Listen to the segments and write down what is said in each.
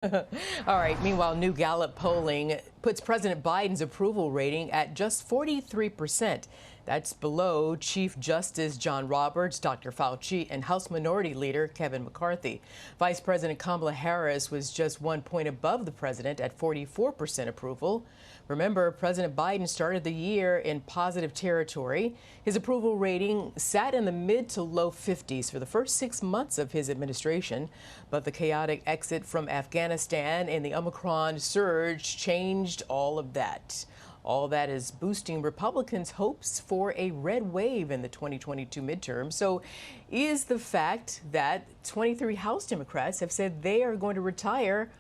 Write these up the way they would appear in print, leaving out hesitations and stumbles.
All right. Meanwhile, new Gallup polling puts President Biden's approval rating at just 43%. That's below Chief Justice John Roberts, Dr. Fauci, and House Minority Leader Kevin McCarthy. Vice President Kamala Harris was just 1 point above the president at 44% approval. Remember, President Biden started the year in positive territory. His approval rating sat in the mid to low 50s for the first 6 months of his administration. But the chaotic exit from Afghanistan and the Omicron surge changed all of that. All that is boosting Republicans' hopes for a red wave in the 2022 midterm. So is the fact that 23 House Democrats have said they are going to retire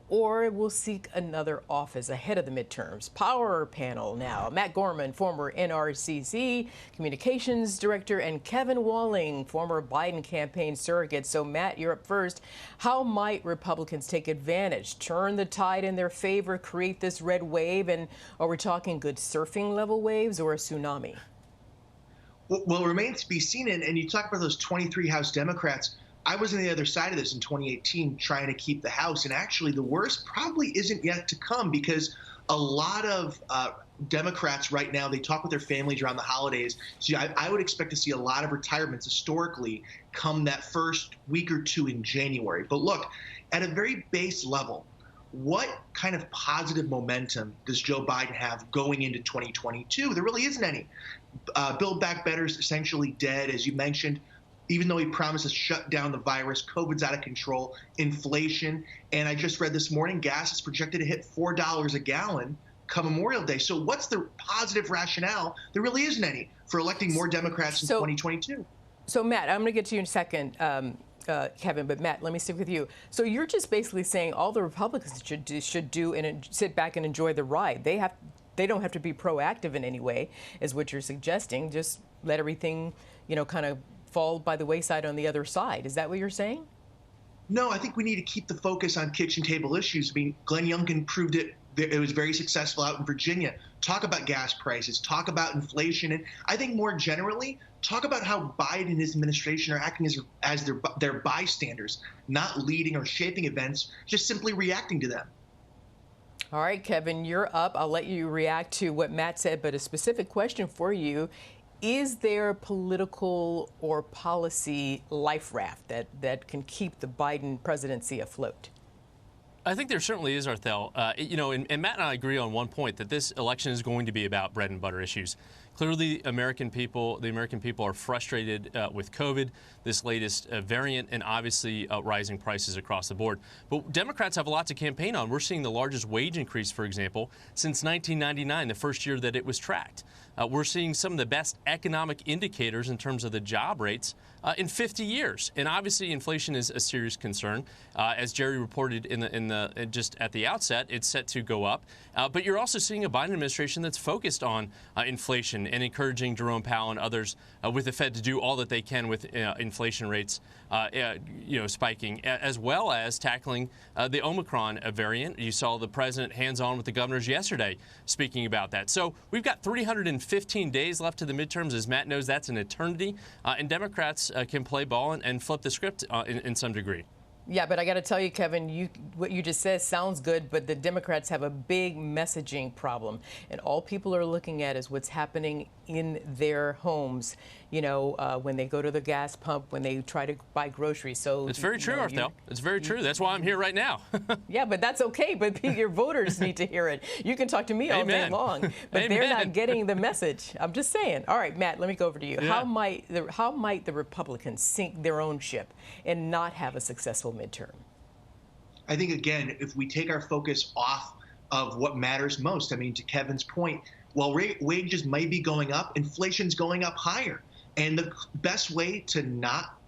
or will seek another office ahead of the midterms. Power panel now. Matt Gorman, former NRCC communications director, and Kevin Walling, former Biden campaign surrogate. So, Matt, you're up first. How might Republicans take advantage, turn the tide in their favor, create this red wave? And are we talking good surfing level waves or a tsunami? Well, it remains to be seen. And you talk about those 23 House Democrats. I was on the other side of this in 2018 trying to keep the House. And actually, the worst probably isn't yet to come because a lot of Democrats right now, they talk with their families around the holidays. So I would expect to see a lot of retirements historically come that first week or two in January. But look, at a very base level, what kind of positive momentum does Joe Biden have going into 2022? There really isn't any. Build Back Better is essentially dead, as you mentioned. Even though he promised to shut down the virus, COVID's out of control, inflation. And I just read this morning, gas is projected to hit $4 a gallon come Memorial Day. So what's the positive rationale? There really isn't any for electing more Democrats in 2022. So, Matt, I'm going to get to you in a second, Kevin, but Matt, let me stick with you. So you're just basically saying all the Republicans should do and sit back and enjoy the ride. They don't have to be proactive in any way, is what you're suggesting. Just let everything, kind of fall by the wayside on the other side. Is that what you're saying? No, I think we need to keep the focus on kitchen table issues. I mean, Glenn Youngkin proved it. It was very successful out in Virginia. Talk about gas prices, talk about inflation, and I think more generally, talk about how Biden and his administration are acting as their bystanders, not leading or shaping events, just simply reacting to them. All right, Kevin, you're up. I'll let you react to what Matt said, but a specific question for you. Is there a political or policy life raft that can keep the Biden presidency afloat? I think there certainly is, Arthel. And Matt and I agree on one point, that this election is going to be about bread and butter issues. Clearly, the American people are frustrated with COVID, this latest variant, and obviously rising prices across the board. But Democrats have a lot to campaign on. We're seeing the largest wage increase, for example, since 1999, the first year that it was tracked. We're seeing some of the best economic indicators in terms of the job rates in 50 years. And obviously, inflation is a serious concern. As Jerry reported just at the outset, it's set to go up. But you're also seeing a Biden administration that's focused on inflation and encouraging Jerome Powell and others with the Fed to do all that they can with inflation rates spiking, as well as tackling the Omicron variant. You saw the president hands-on with the governors yesterday speaking about that. So we've got 315 days left to the midterms. As Matt knows, that's an eternity. And Democrats can play ball and flip the script in some degree. Yeah, but I got to tell you, Kevin, what you just said sounds good, but the Democrats have a big messaging problem. And all people are looking at is what's happening in their homes, when they go to the gas pump, when they try to buy groceries. So it's very true, Arthel. It's very true. That's why I'm here right now. Yeah, but that's okay. But your voters need to hear it. You can talk to me all day long, but they're not getting the message. I'm just saying. All right, Matt, let me go over to you. Yeah. How might the Republicans sink their own ship and not have a successful midterm? I think, again, if we take our focus off of what matters most, I mean, to Kevin's point, while wages may be going up, inflation's going up higher. And the best way to not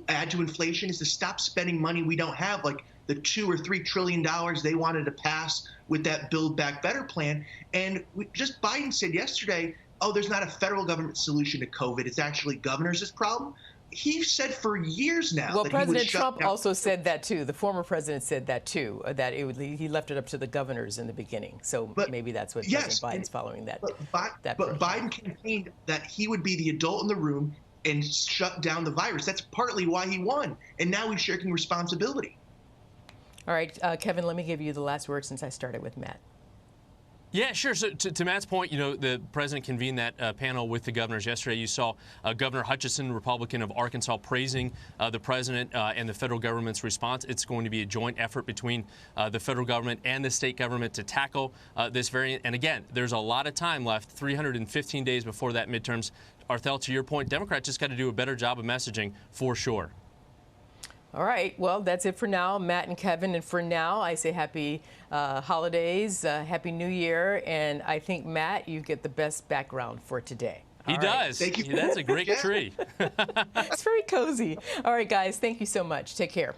add to inflation is to stop spending money we don't have, like the $2 or $3 trillion they wanted to pass with that Build Back Better plan. And Biden said yesterday, oh, there's not a federal government solution to COVID. It's actually governors' problem. He said for years now. Well, that President Trump also said that too. The former president said that too. That he left it up to the governors in the beginning. So maybe that's what President Biden's following that. But Biden campaigned that he would be the adult in the room and shut down the virus. That's partly why he won. And now he's shirking responsibility. All right, Kevin, let me give you the last word since I started with Matt. Yeah, sure. So to Matt's point, the president convened that panel with the governors yesterday. You saw Governor Hutchinson, Republican of Arkansas, praising the president and the federal government's response. It's going to be a joint effort between the federal government and the state government to tackle this variant. And again, there's a lot of time left, 315 days before that midterms. Arthel, to your point, Democrats just got to do a better job of messaging for sure. All right. Well, that's it for now, Matt and Kevin. And for now, I say happy holidays, happy New Year. And I think, Matt, you get the best background for today. He does. Thank you. That's a great tree. It's very cozy. All right, guys. Thank you so much. Take care.